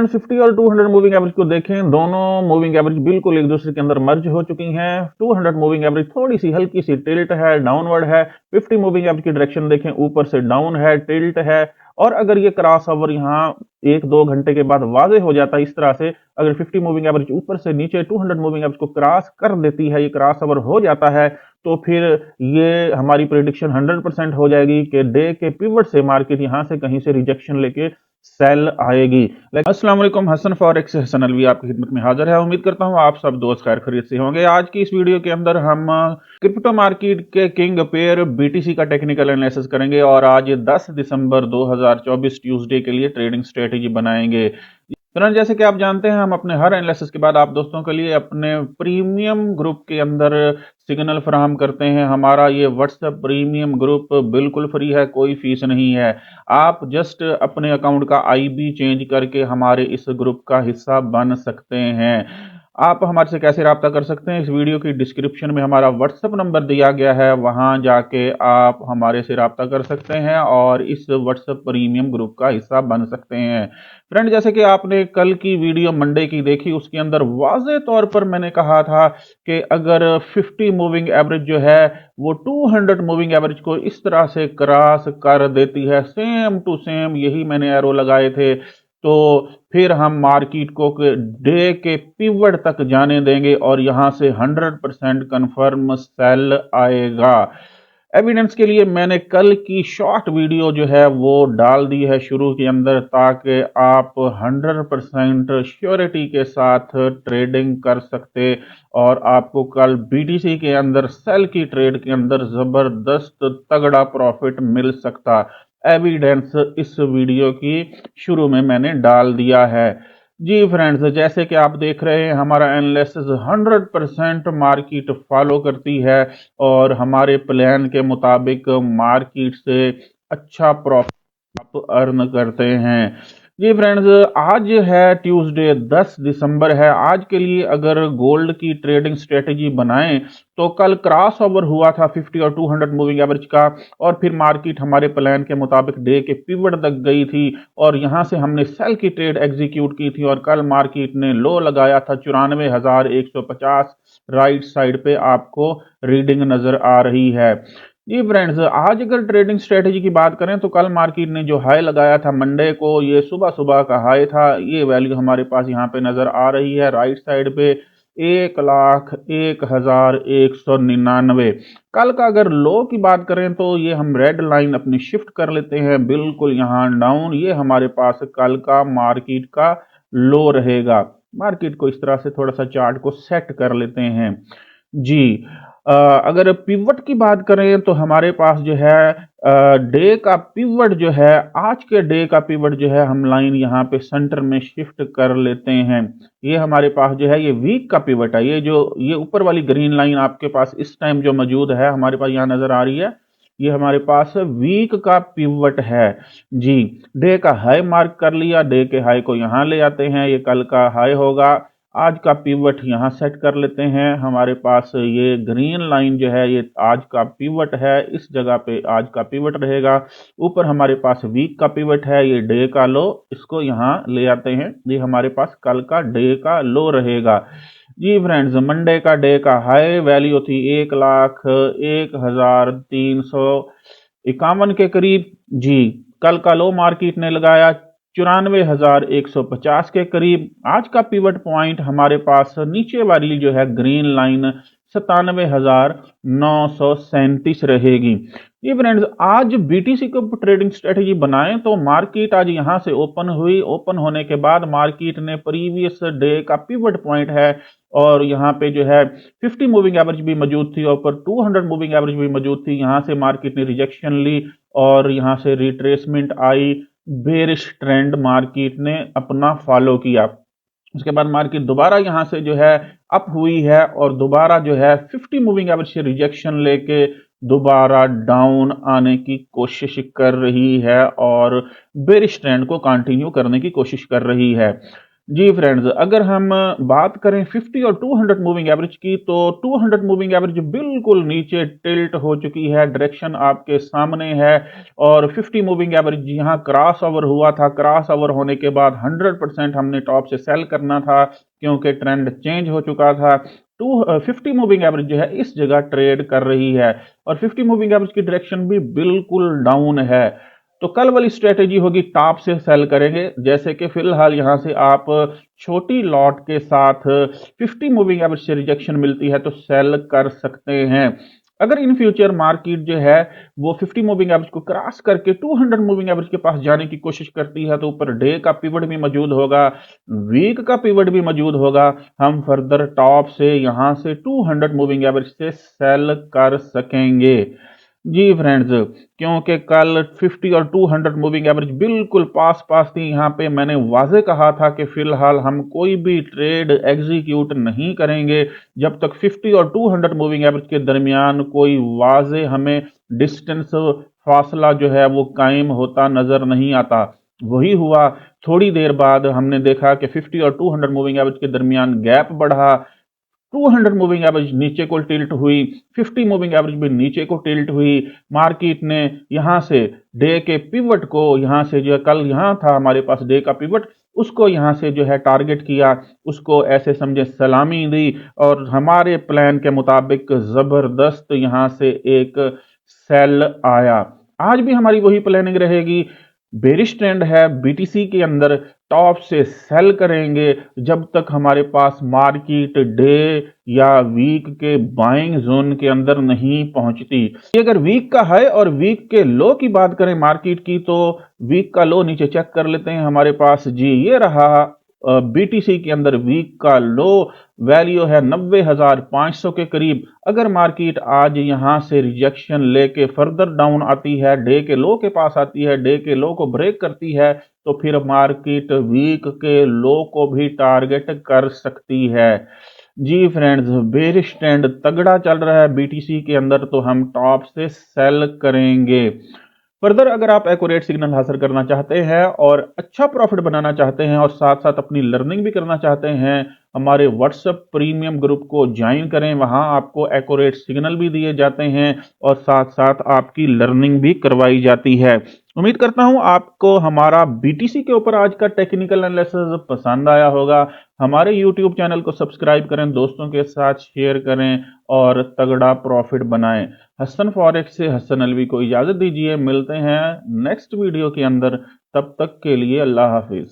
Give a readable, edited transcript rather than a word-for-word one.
50 और 200 moving average को देखें, दोनों मूविंग एवरेज बिल्कुल एक दूसरे के अंदर मर्ज हो चुकी हैं। 200 मूविंग एवरेज थोड़ी सी हल्की सी टिल्ट है, डाउनवर्ड है। 50 मूविंग एवरेज की डायरेक्शन देखें, ऊपर से डाउन है, टिल्ट है। और अगर ये क्रॉस ओवर यहाँ 1-2 घंटे के बाद वाजे हो जाता है इस तरह से, अगर 50 मूविंग एवरेज ऊपर से नीचे 200 मूविंग एवरेज को क्रॉस कर देती है, ये क्रॉस ओवर हो जाता है, तो फिर ये हमारी प्रेडिक्शन 100% हो जाएगी कि डे के पिवट से मार्केट यहां से कहीं से रिजेक्शन लेके सेल आएगी। अस्सलाम वालेकुम, हसन फॉरेक्स हसन अलवी आपकी खिदमत में हाजिर है। उम्मीद करता हूं आप सब दोस्त खैर खैरियत से होंगे। आज की इस वीडियो के अंदर हम क्रिप्टो मार्केट के किंग पेयर बीटीसी का टेक्निकल एनालिसिस करेंगे और आज 10 दिसंबर 2024 ट्यूसडे के लिए ट्रेडिंग स्ट्रेटेजी बनाएंगे। फ्रेंड, जैसे कि आप जानते हैं, हम अपने हर एनालिसिस के बाद आप दोस्तों के लिए अपने प्रीमियम ग्रुप के अंदर सिग्नल फराहम करते हैं। हमारा ये व्हाट्सएप प्रीमियम ग्रुप बिल्कुल फ्री है, कोई फीस नहीं है। आप जस्ट अपने अकाउंट का आईबी चेंज करके हमारे इस ग्रुप का हिस्सा बन सकते हैं। आप हमारे से कैसे रब्ता कर सकते हैं? इस वीडियो की डिस्क्रिप्शन में हमारा व्हाट्सएप नंबर दिया गया है, वहां जाके आप हमारे से रब्ता कर सकते हैं और इस व्हाट्सएप प्रीमियम ग्रुप का हिस्सा बन सकते हैं। फ्रेंड, जैसे कि आपने कल की वीडियो मंडे की देखी, उसके अंदर वाज़े तौर पर मैंने कहा था कि अगर 50 मूविंग एवरेज जो है वो 200 मूविंग एवरेज को इस तरह से क्रॉस कर देती है, सेम टू सेम यही मैंने एरो लगाए थे, तो फिर हम मार्केट को डे के पिवट तक जाने देंगे और यहां से 100% कंफर्म सेल आएगा। एविडेंस के लिए मैंने कल की शॉर्ट वीडियो जो है वो डाल दी है शुरू के अंदर, ताकि आप 100% श्योरिटी के साथ ट्रेडिंग कर सकते और आपको कल बीटीसी के अंदर सेल की ट्रेड के अंदर जबरदस्त तगड़ा प्रॉफिट मिल सकता। एविडेंस इस वीडियो की शुरू में मैंने डाल दिया है। जी फ्रेंड्स, जैसे कि आप देख रहे हैं, हमारा एनालिसिस 100% मार्केट फॉलो करती है और हमारे प्लान के मुताबिक मार्केट से अच्छा प्रॉफिट आप अर्न करते हैं। जी फ्रेंड्स, आज है ट्यूसडे 10 दिसंबर है। आज के लिए अगर गोल्ड की ट्रेडिंग स्ट्रेटेजी बनाएं तो कल क्रॉस ओवर हुआ था 50 और 200 मूविंग एवरेज का, और फिर मार्केट हमारे प्लान के मुताबिक डे के पिवट तक गई थी और यहां से हमने सेल की ट्रेड एग्जीक्यूट की थी और कल मार्केट ने लो लगाया था 94,150। राइट साइड पे आपको रीडिंग नजर आ रही है। जी फ्रेंड्स, आज अगर ट्रेडिंग स्ट्रेटेजी की बात करें तो कल मार्केट ने जो हाई लगाया था मंडे को, ये सुबह सुबह का हाई था। ये वैल्यू हमारे पास यहाँ पे नजर आ रही है राइट साइड पे, 1,01,199। कल का अगर लो की बात करें तो ये हम रेड लाइन अपनी शिफ्ट कर लेते हैं बिल्कुल यहाँ डाउन। ये हमारे पास कल का मार्केट का लो रहेगा। मार्केट को इस तरह से थोड़ा सा चार्ट को सेट कर लेते हैं। जी, अगर पिवट की बात करें तो हमारे पास जो है डे का पिवट जो है, आज के डे का पिवट जो है, हम लाइन यहाँ पे सेंटर में शिफ्ट कर लेते हैं। ये हमारे पास जो है ये वीक का पिवट है। ये ऊपर वाली ग्रीन लाइन आपके पास इस टाइम जो मौजूद है हमारे पास यहाँ नजर आ रही है, ये हमारे पास वीक का पिवट है। जी, डे का हाई मार्क कर लिया, डे के हाई को यहाँ ले आते हैं, ये कल का हाई होगा। आज का पिवट यहाँ सेट कर लेते हैं। हमारे पास ये ग्रीन लाइन जो है ये आज का पिवट है, इस जगह पे आज का पिवट रहेगा। ऊपर हमारे पास वीक का पिवट है, ये डे का लो, इसको यहाँ ले आते हैं, ये हमारे पास कल का डे का लो रहेगा। जी फ्रेंड्स, मंडे का डे का हाई वैल्यू थी 1,01,351 के करीब। जी, कल का लो मार्केट ने लगाया 94,150 के करीब। आज का पिवट पॉइंट हमारे पास नीचे वाली जो है ग्रीन लाइन 97,937 रहेगी। ये फ्रेंड्स, आज बीटीसी को ट्रेडिंग स्ट्रेटेजी बनाएं तो मार्केट आज यहां से ओपन हुई। ओपन होने के बाद मार्केट ने प्रीवियस डे का पिवट पॉइंट है और यहाँ पे जो है 50 मूविंग एवरेज भी मौजूद थी और पर 200 मूविंग एवरेज भी मौजूद थी। यहाँ से मार्केट ने रिजेक्शन ली और यहाँ से रिट्रेसमेंट आई, बेरिश ट्रेंड मार्केट ने अपना फॉलो किया। उसके बाद मार्केट दोबारा यहां से जो है अप हुई है और दोबारा जो है 50 मूविंग एवरेज से रिजेक्शन लेके दोबारा डाउन आने की कोशिश कर रही है और बेरिश ट्रेंड को कंटिन्यू करने की कोशिश कर रही है। जी फ्रेंड्स, अगर हम बात करें 50 और 200 मूविंग एवरेज की, तो 200 मूविंग एवरेज बिल्कुल नीचे टिल्ट हो चुकी है, डायरेक्शन आपके सामने है। और 50 मूविंग एवरेज यहाँ क्रॉस ओवर हुआ था, क्रॉस ओवर होने के बाद 100% हमने टॉप से सेल करना था, क्योंकि ट्रेंड चेंज हो चुका था। 50 मूविंग एवरेज जो है इस जगह ट्रेड कर रही है, और 50 मूविंग एवरेज की डायरेक्शन भी बिल्कुल डाउन है। तो कल वाली स्ट्रेटेजी होगी टॉप से सेल करेंगे, जैसे कि फिलहाल यहां से आप छोटी लॉट के साथ 50 मूविंग एवरेज से रिजेक्शन मिलती है तो सेल कर सकते हैं। अगर इन फ्यूचर मार्केट जो है वो 50 मूविंग एवरेज को क्रॉस करके 200 मूविंग एवरेज के पास जाने की कोशिश करती है, तो ऊपर डे का पिवट भी मौजूद होगा, वीक का पिवट भी मौजूद होगा। हम फर्दर टॉप से यहां से 200 मूविंग एवरेज से सेल कर सकेंगे। जी फ्रेंड्स, क्योंकि कल 50 और 200 मूविंग एवरेज बिल्कुल पास पास थी। यहाँ पे मैंने वाजे कहा था कि फिलहाल हम कोई भी ट्रेड एग्जीक्यूट नहीं करेंगे जब तक 50 और 200 मूविंग एवरेज के दरमियान कोई वाजे हमें डिस्टेंस फासला जो है वो कायम होता नजर नहीं आता। वही हुआ। थोड़ी देर बाद हमने देखा कि 50 और 200 मूविंग एवरेज के दरमियान गैप बढ़ा, 200 मूविंग एवरेज नीचे को टिल्ट हुई, 50 मूविंग एवरेज भी नीचे को टिल्ट हुई। मार्केट ने यहां से डे के पिवट को, यहां से जो कल यहां था हमारे पास डे का पिवट, उसको यहां से जो है टारगेट किया, उसको ऐसे समझे सलामी दी, और हमारे प्लान के मुताबिक जबरदस्त यहां से एक सेल आया। आज भी हमारी वही प्लानिंग रहेगी। बेरिश ट्रेंड है बीटीसी के अंदर, टॉप से सेल करेंगे जब तक हमारे पास मार्केट डे या वीक के बाइंग जोन के अंदर नहीं पहुंचती। अगर वीक का हाई और वीक के लो की बात करें मार्केट की, तो वीक का लो नीचे चेक कर लेते हैं हमारे पास। जी ये रहा बीटीसी के अंदर वीक का लो, वैल्यू है 90,500 के करीब। अगर मार्केट आज यहां से रिजेक्शन लेके फर्दर डाउन आती है, डे के लो के पास आती है, डे के लो को ब्रेक करती है, तो फिर मार्केट वीक के लो को भी टारगेट कर सकती है। जी फ्रेंड्स, बेरिश ट्रेंड तगड़ा चल रहा है बीटीसी के अंदर, तो हम टॉप से सेल करेंगे। फर्दर अगर आप एक्यूरेट सिग्नल हासिल करना चाहते हैं और अच्छा प्रॉफिट बनाना चाहते हैं और साथ साथ अपनी लर्निंग भी करना चाहते हैं, हमारे व्हाट्सएप प्रीमियम ग्रुप को ज्वाइन करें। वहां आपको एक्यूरेट सिग्नल भी दिए जाते हैं और साथ साथ आपकी लर्निंग भी करवाई जाती है। उम्मीद करता हूं आपको हमारा बीटीसी के ऊपर आज का टेक्निकल एनालिसिस पसंद आया होगा। हमारे यूट्यूब चैनल को सब्सक्राइब करें, दोस्तों के साथ शेयर करें और तगड़ा प्रॉफिट बनाएं। हसन फॉरेक्स से हसन अलवी को इजाजत दीजिए, मिलते हैं नेक्स्ट वीडियो के अंदर। तब तक के लिए अल्लाह हाफिज।